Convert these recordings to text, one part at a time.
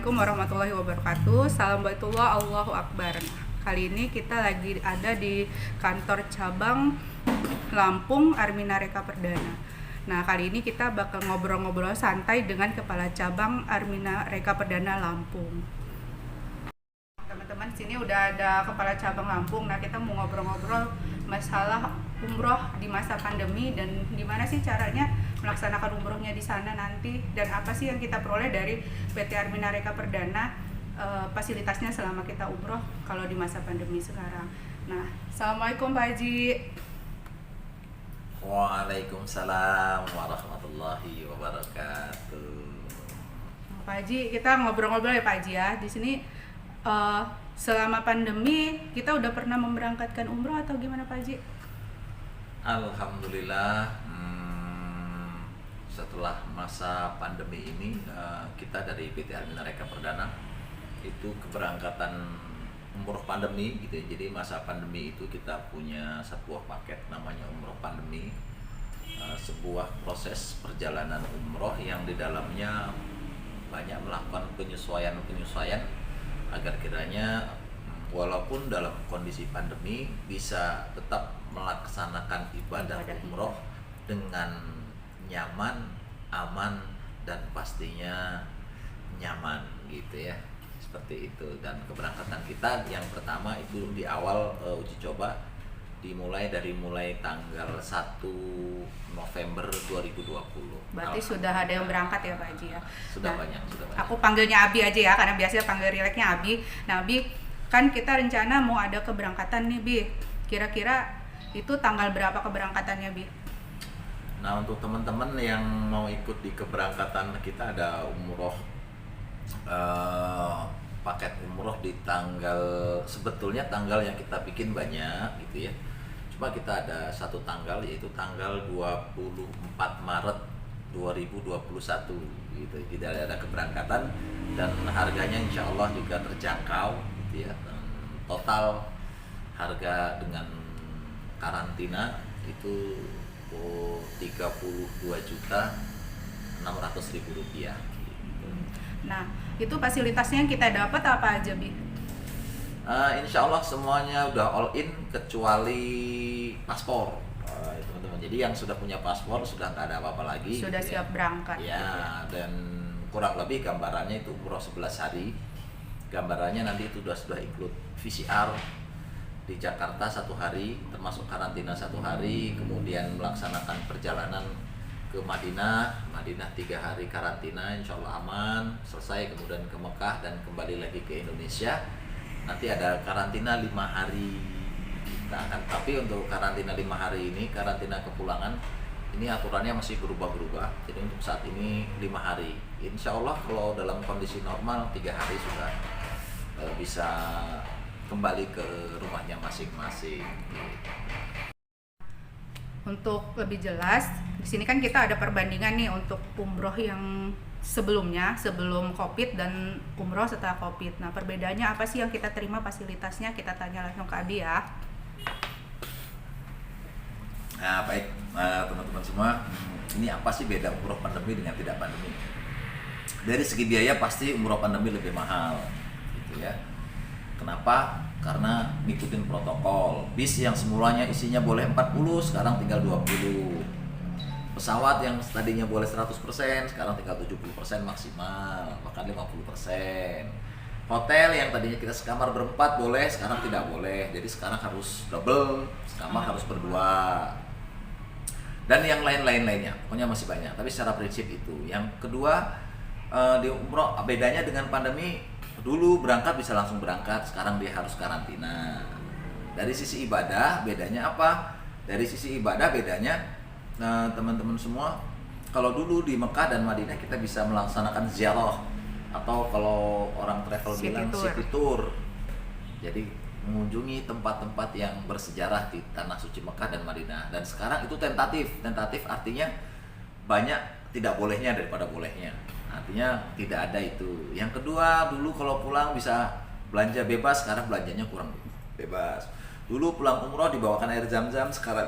Assalamualaikum warahmatullahi wabarakatuh. Salam baitullah, Allahu Akbar. Nah, kali ini kita lagi ada di kantor cabang Lampung Armina Reka Perdana. Nah, kali ini kita bakal ngobrol-ngobrol santai dengan Kepala Cabang Armina Reka Perdana Lampung. Teman-teman, sini udah ada Kepala Cabang Lampung. Nah, kita mau ngobrol-ngobrol masalah umroh di masa pandemi dan gimana sih caranya melaksanakan umrohnya di sana nanti, dan apa sih yang kita peroleh dari PT Armina Reka Perdana, fasilitasnya selama kita umroh kalau di masa pandemi sekarang. Nah, Assalamualaikum Pak Haji. Waalaikumsalam warahmatullahi wabarakatuh. Pak Haji, kita ngobrol-ngobrol ya Pak Haji ya. Di sini selama pandemi kita udah pernah memberangkatkan umroh atau gimana Pak Haji? Alhamdulillah, setelah masa pandemi ini kita dari PT Armina Reka Perdana itu keberangkatan umroh pandemi gitu ya. Jadi masa pandemi itu kita punya sebuah paket namanya umroh pandemi, sebuah proses perjalanan umroh yang di dalamnya banyak melakukan penyesuaian agar kiranya walaupun dalam kondisi pandemi bisa tetap melaksanakan ibadah umroh dengan nyaman, aman, dan pastinya nyaman gitu ya, seperti itu. Dan keberangkatan kita yang pertama itu di awal uji coba dimulai dari tanggal 1 November 2020. Berarti sudah ada yang berangkat ya Pak Haji ya? Sudah banyak. Aku panggilnya Abi aja ya, karena biasanya panggil rileknya Abi. Nah Abi, kan kita rencana mau ada keberangkatan nih Bi. Kira-kira itu tanggal berapa keberangkatannya Bi? Nah, untuk teman-teman yang mau ikut di keberangkatan kita ada umroh, paket umroh di sebetulnya tanggal yang kita bikin banyak gitu ya. Cuma kita ada satu tanggal, yaitu tanggal 24 Maret 2021 gitu. Tidak ada keberangkatan dan harganya insya Allah juga terjangkau gitu ya. Total harga dengan karantina itu 32.600.000 rupiah gitu. Nah, itu fasilitasnya yang kita dapat apa aja Bi? Insya Allah semuanya udah all in kecuali paspor, teman-teman. Jadi yang sudah punya paspor sudah nggak ada apa-apa lagi. Sudah gitu siap berangkat. ya. Dan kurang lebih gambarannya itu umroh 11 hari. Gambarannya nanti itu sudah include VCR di Jakarta 1 hari, termasuk karantina 1 hari, kemudian melaksanakan perjalanan ke Madinah 3 hari karantina, insya Allah aman, selesai, kemudian ke Mekah dan kembali lagi ke Indonesia. Nanti ada karantina 5 hari. Tapi untuk karantina 5 hari ini, karantina kepulangan, ini aturannya masih berubah-berubah. Jadi untuk saat ini 5 hari. Insya Allah kalau dalam kondisi normal 3 hari sudah bisa kembali ke rumahnya masing-masing. Untuk lebih jelas, di sini kan kita ada perbandingan nih untuk umroh yang sebelumnya, sebelum Covid dan umroh setelah Covid. Nah, perbedaannya apa sih yang kita terima fasilitasnya? Kita tanya langsung ke Abi ya. Nah, baik teman-teman semua, ini apa sih beda umroh pandemi dengan tidak pandemi? Dari segi biaya pasti umroh pandemi lebih mahal, gitu ya. Kenapa? Karena ngikutin protokol. Bis yang semulanya isinya boleh 40, sekarang tinggal 20. Pesawat yang tadinya boleh 100%, sekarang tinggal 70% maksimal, bahkan 50%. Hotel yang tadinya kita sekamar berempat boleh, sekarang tidak boleh. Jadi sekarang harus double, sekamar harus berdua. Dan yang lainnya, pokoknya masih banyak. Tapi secara prinsip itu. Yang kedua, di umroh bedanya dengan pandemi, dulu berangkat bisa langsung berangkat, sekarang dia harus karantina. Dari sisi ibadah bedanya apa? Dari sisi ibadah bedanya, teman-teman semua, kalau dulu di Mekah dan Madinah kita bisa melaksanakan ziarah, atau kalau orang travel bilang city tour. Jadi mengunjungi tempat-tempat yang bersejarah di tanah suci Mekah dan Madinah. Dan sekarang itu tentatif artinya banyak tidak bolehnya daripada bolehnya. Artinya tidak ada itu. Yang kedua, dulu kalau pulang bisa belanja bebas, sekarang belanjanya kurang bebas. Dulu pulang umroh dibawakan air zam-zam, sekarang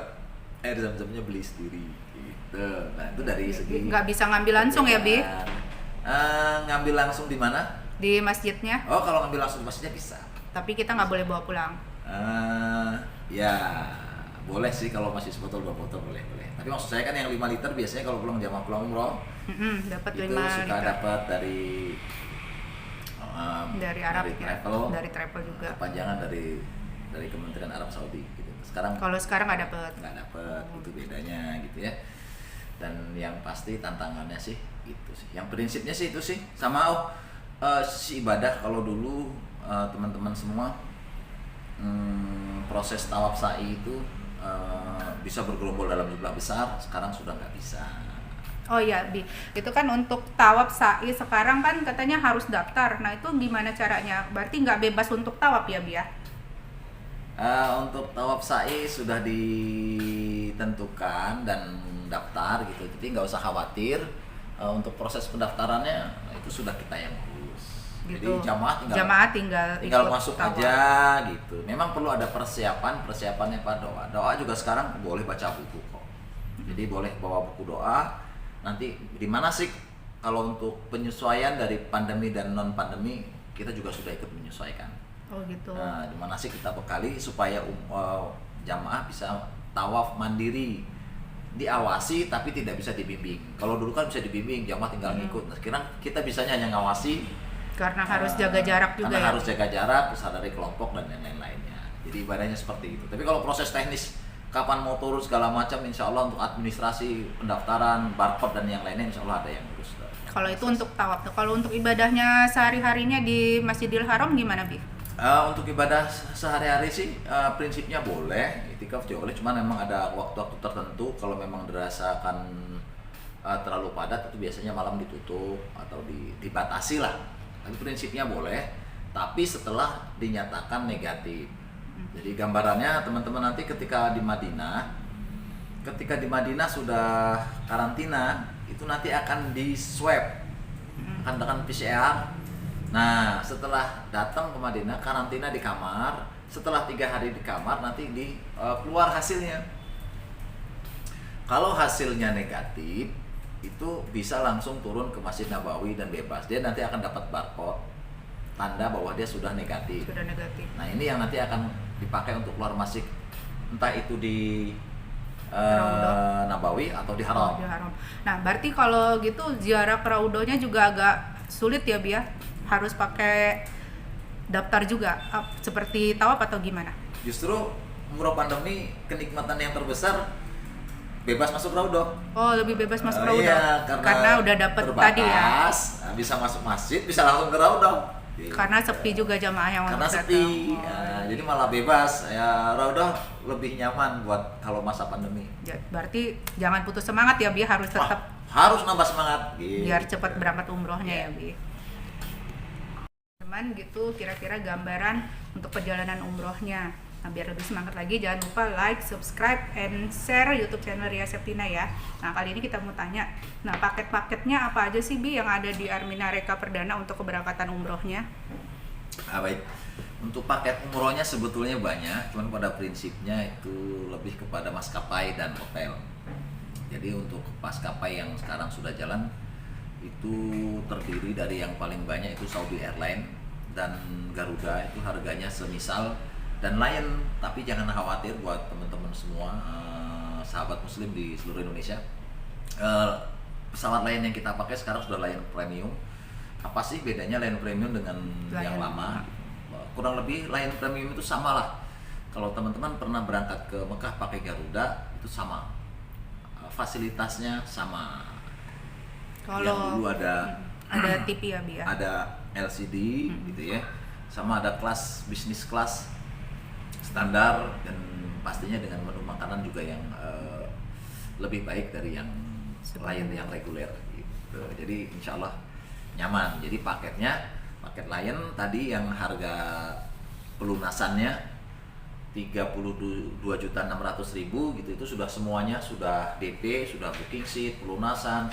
air zam-zamnya beli sendiri gitu. Nah, itu dari segi nggak bisa ngambil langsung ya Bi? ngambil langsung di mana? di masjidnya, Oh, kalau ngambil langsung di masjidnya bisa. tapi kita nggak boleh bawa pulang. Ya boleh sih kalau masih sebotol 2 botol boleh. Tapi maksud saya kan yang 5 liter biasanya kalau pulang jamaah pulang umroh Dapat itu 5 suka liter dapat dari Arab dari ya, travel, dari travel juga. panjangan dari Kementerian Arab Saudi gitu. Sekarang Kalau sekarang nggak dapat. itu bedanya gitu ya. Dan yang pasti tantangannya sih itu sih. Yang prinsipnya sih itu sih sama sisi ibadah. Kalau dulu teman-teman semua proses tawaf sa'i itu bisa bergerombol dalam jumlah besar, sekarang sudah nggak bisa. Oh iya, Bi. Itu kan untuk tawaf sa'i sekarang kan katanya harus daftar. Nah, itu gimana caranya? Berarti nggak bebas untuk tawaf ya, Bi ya? Untuk tawaf sa'i sudah ditentukan dan daftar gitu, jadi nggak usah khawatir. Untuk proses pendaftarannya itu sudah kita yang urus. Gitu. Jadi jamaah tinggal tinggal masuk tawaf aja gitu. Memang perlu ada persiapannya Pak. Doa juga sekarang boleh baca buku kok. Jadi boleh bawa buku doa. Nanti di mana sih kalau untuk penyesuaian dari pandemi dan non pandemi kita juga sudah ikut menyesuaikan. Oh gitu. Nah, di mana sih kita bekali supaya jamaah bisa tawaf mandiri, diawasi tapi tidak bisa dibimbing. Kalau dulu kan bisa dibimbing, jamaah tinggal ngikut. Nah, sekarang kita bisanya hanya ngawasi Karena harus jaga jarak juga karena ya. harus jaga jarak, sadari kelompok dan yang lain-lainnya. Jadi ibadahnya seperti itu. Tapi kalau proses teknis kapan mau turun segala macam, insya Allah untuk administrasi, pendaftaran, barcode dan yang lainnya insya Allah ada yang urus. Kalau itu untuk tawaf. Kalau untuk ibadahnya sehari-harinya di Masjidil Haram gimana, Bi? Untuk ibadah sehari-hari sih prinsipnya boleh, itikaf juga boleh, cuman memang ada waktu-waktu tertentu kalau memang dirasakan terlalu padat itu biasanya malam ditutup atau dibatasi lah. Tapi prinsipnya boleh, tapi setelah dinyatakan negatif. Jadi gambarannya teman-teman nanti ketika di Madinah sudah karantina, itu nanti akan di swab, akan dengan PCR. Nah, setelah datang ke Madinah, karantina di kamar, setelah 3 hari di kamar, nanti keluar hasilnya. Kalau hasilnya negatif, itu bisa langsung turun ke Masjid Nabawi dan bebas. Dia nanti akan dapat barcode, tanda bahwa dia sudah negatif. Sudah negatif. Nah, ini yang nanti akan dipakai untuk keluar masjid, entah itu di Nabawi atau di Haram. Di Haram. Nah, berarti kalau gitu ziarah ke Raudhohnya juga agak sulit ya, Bi ya? Harus pakai daftar juga, seperti tawaf atau gimana? Justru umroh pandemi kenikmatan yang terbesar bebas masuk Raudhoh. Oh, lebih bebas masuk Raudhoh. Iya, karena udah dapet tadi ya. Nah, bisa masuk masjid, bisa langsung ke Raudhoh. Karena sepi juga jamaah yang Karena datang. sepi. Jadi malah bebas. Ya Raudhoh lebih nyaman buat kalau masa pandemi. Berarti jangan putus semangat ya, Bi, harus tetap harus nambah semangat gitu. Biar cepat berangkat umrohnya ya, Bi. Teman gitu kira-kira gambaran untuk perjalanan umrohnya. Nah, biar lebih semangat lagi, jangan lupa like, subscribe, and share YouTube channel Ria Septina ya. Nah, kali ini kita mau tanya, nah paket-paketnya apa aja sih, Bi, yang ada di Armina Reka Perdana untuk keberangkatan umrohnya? Baik, untuk paket umrohnya sebetulnya banyak, cuman pada prinsipnya itu lebih kepada maskapai dan hotel. Jadi untuk maskapai yang sekarang sudah jalan, itu terdiri dari yang paling banyak itu Saudi Airlines dan Garuda, itu harganya semisal dan Lion. Tapi jangan khawatir buat teman-teman semua sahabat muslim di seluruh Indonesia, pesawat Lion yang kita pakai sekarang sudah Lion Premium. Apa sih bedanya Lion Premium dengan yang lama? Kurang lebih Lion Premium itu sama lah. Kalau teman-teman pernah berangkat ke Mekah pakai Garuda itu sama, fasilitasnya sama. Kalau yang dulu ada TV ya, Bi ya? Ada LCD gitu ya, sama ada kelas bisnis kelas standar, dan pastinya dengan menu makanan juga yang lebih baik dari yang lain yang reguler gitu. Jadi insya Allah nyaman. Jadi paket Lion tadi yang harga pelunasannya 32.600.000 gitu, itu sudah semuanya, sudah DP, sudah booking seat, pelunasan,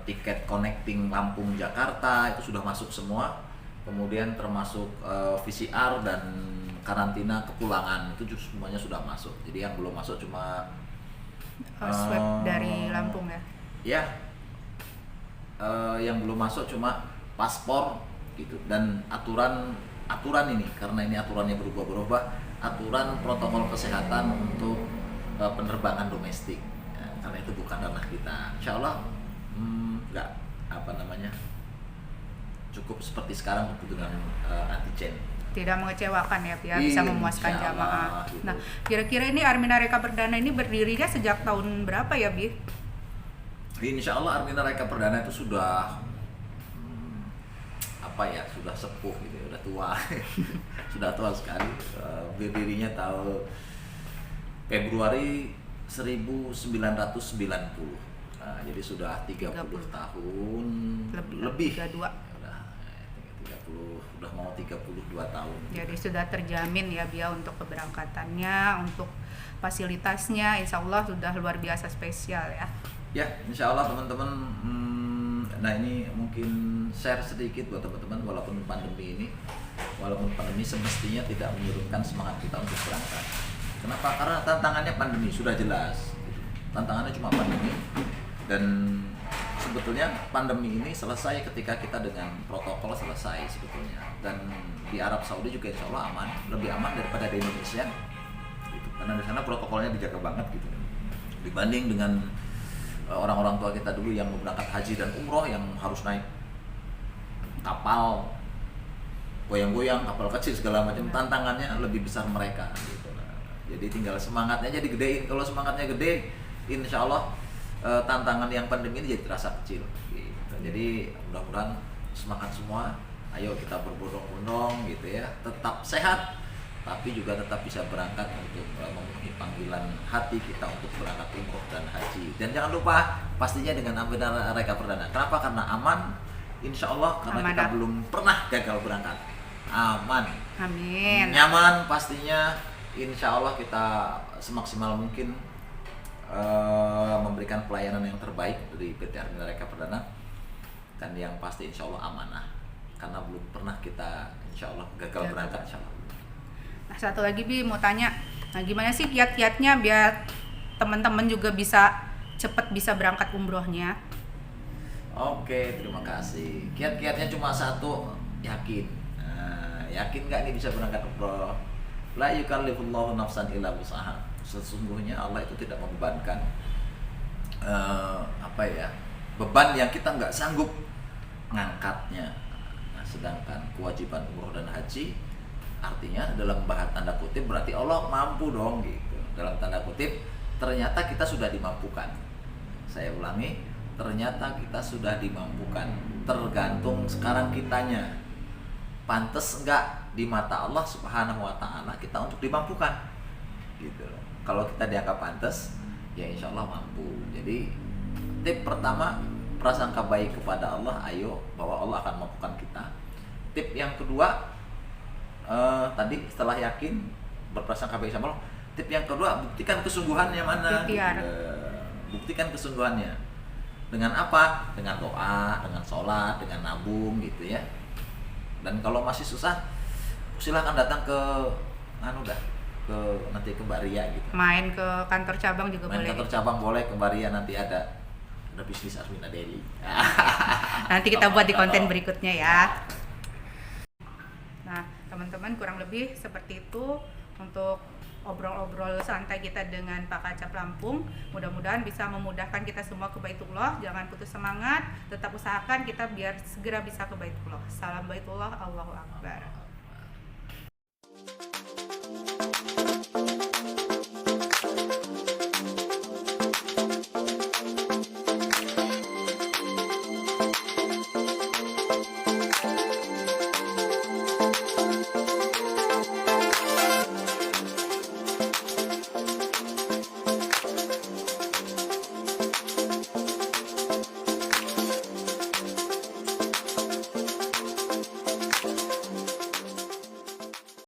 tiket connecting Lampung Jakarta itu sudah masuk semua. Kemudian termasuk VCR dan karantina kepulangan itu semuanya sudah masuk. Jadi yang belum masuk cuma swab dari Lampung ya? Ya, yang belum masuk cuma paspor gitu. Dan aturan ini, karena ini aturannya berubah-berubah, aturan protokol kesehatan untuk penerbangan domestik. Ya, karena itu bukan ranah kita. Insya Allah nggak cukup seperti sekarang dengan antigen. Tidak mengecewakan ya, biar bisa memuaskan Insya Allah, jamaah. gitu. Nah, kira-kira ini Armina Reka Perdana ini berdirinya sejak tahun berapa ya, Bi? Insya Allah Armina Reka Perdana itu sudah sudah sepuh gitu, udah tua. Sudah tua sekali. Berdirinya tahun Februari 1990. Nah, jadi sudah 30 tahun lebih. 32. Udah mau 32 tahun. Jadi sudah terjamin ya Bia untuk keberangkatannya, untuk fasilitasnya, insya Allah sudah luar biasa spesial ya. Ya, insya Allah teman-teman. Nah ini mungkin share sedikit buat teman-teman, walaupun pandemi semestinya tidak menurunkan semangat kita untuk berangkat. Kenapa? Karena tantangannya pandemi sudah jelas. Tantangannya cuma pandemi, dan sebetulnya pandemi ini selesai ketika kita dengan protokol selesai sebetulnya. Dan di Arab Saudi juga insya Allah aman, lebih aman daripada di Indonesia gitu. Karena di sana protokolnya dijaga banget gitu, dibanding dengan orang-orang tua kita dulu yang berangkat haji dan umroh yang harus naik kapal goyang-goyang, kapal kecil segala macam. Tantangannya lebih besar mereka gitu. Jadi tinggal semangatnya aja digedein. Kalau semangatnya gede, insya Allah tantangan yang pandemi ini jadi terasa kecil gitu. Jadi mudah-mudahan semangat semua, ayo kita berbondong-bondong gitu ya, tetap sehat tapi juga tetap bisa berangkat untuk memenuhi panggilan hati kita untuk berangkat umroh dan haji. Dan jangan lupa pastinya dengan Armina Reka Perdana. Kenapa? Karena aman, insya Allah, karena aman, kita belum pernah gagal berangkat. Aman, amin, nyaman pastinya. Insya Allah kita semaksimal mungkin memberikan pelayanan yang terbaik dari PT Armina Reka Perdana, dan yang pasti insya Allah amanah, karena belum pernah kita insya Allah gagal berangkat insya Allah. Nah, satu lagi Bi mau tanya, nah gimana sih kiat-kiatnya biar teman-teman juga cepat bisa berangkat umrohnya? Oke, terima kasih. Kiat-kiatnya cuma satu, yakin. Nah, yakin nggak nih bisa berangkat umroh? La yukallifullahu nafsan illa wus'aha. Sesungguhnya Allah itu tidak membebankan beban yang kita nggak sanggup ngangkatnya. Nah, sedangkan kewajiban umroh dan haji artinya dalam bahasa tanda kutip berarti Allah mampu dong gitu. Dalam tanda kutip ternyata kita sudah dimampukan. Saya ulangi, ternyata kita sudah dimampukan. Tergantung sekarang kitanya. Pantes enggak di mata Allah Subhanahu wa taala kita untuk dimampukan. Gitu. Kalau kita dianggap pantes, ya insya Allah mampu. Jadi tip pertama, prasangka baik kepada Allah, ayo bahwa Allah akan mampukan kita. Tip yang kedua, tadi setelah yakin berprasangka baik sama Allah, tip yang kedua, buktikan kesungguhannya mana gitu. Buktikan kesungguhannya dengan apa? Dengan doa, dengan sholat, dengan nabung gitu ya. Dan kalau masih susah, silakan datang ke nanti ke Baria gitu. Main ke kantor cabang juga boleh. Main kantor cabang boleh, ke Baria nanti ada bisnis Armina Daily. Nanti kita buat di konten berikutnya ya. Nah, teman-teman kurang lebih seperti itu untuk obrol-obrol santai kita dengan Pak Kacap Lampung. Mudah-mudahan bisa memudahkan kita semua ke Baitullah. Jangan putus semangat, tetap usahakan kita biar segera bisa ke Baitullah. Salam Baitullah, Allahu Akbar.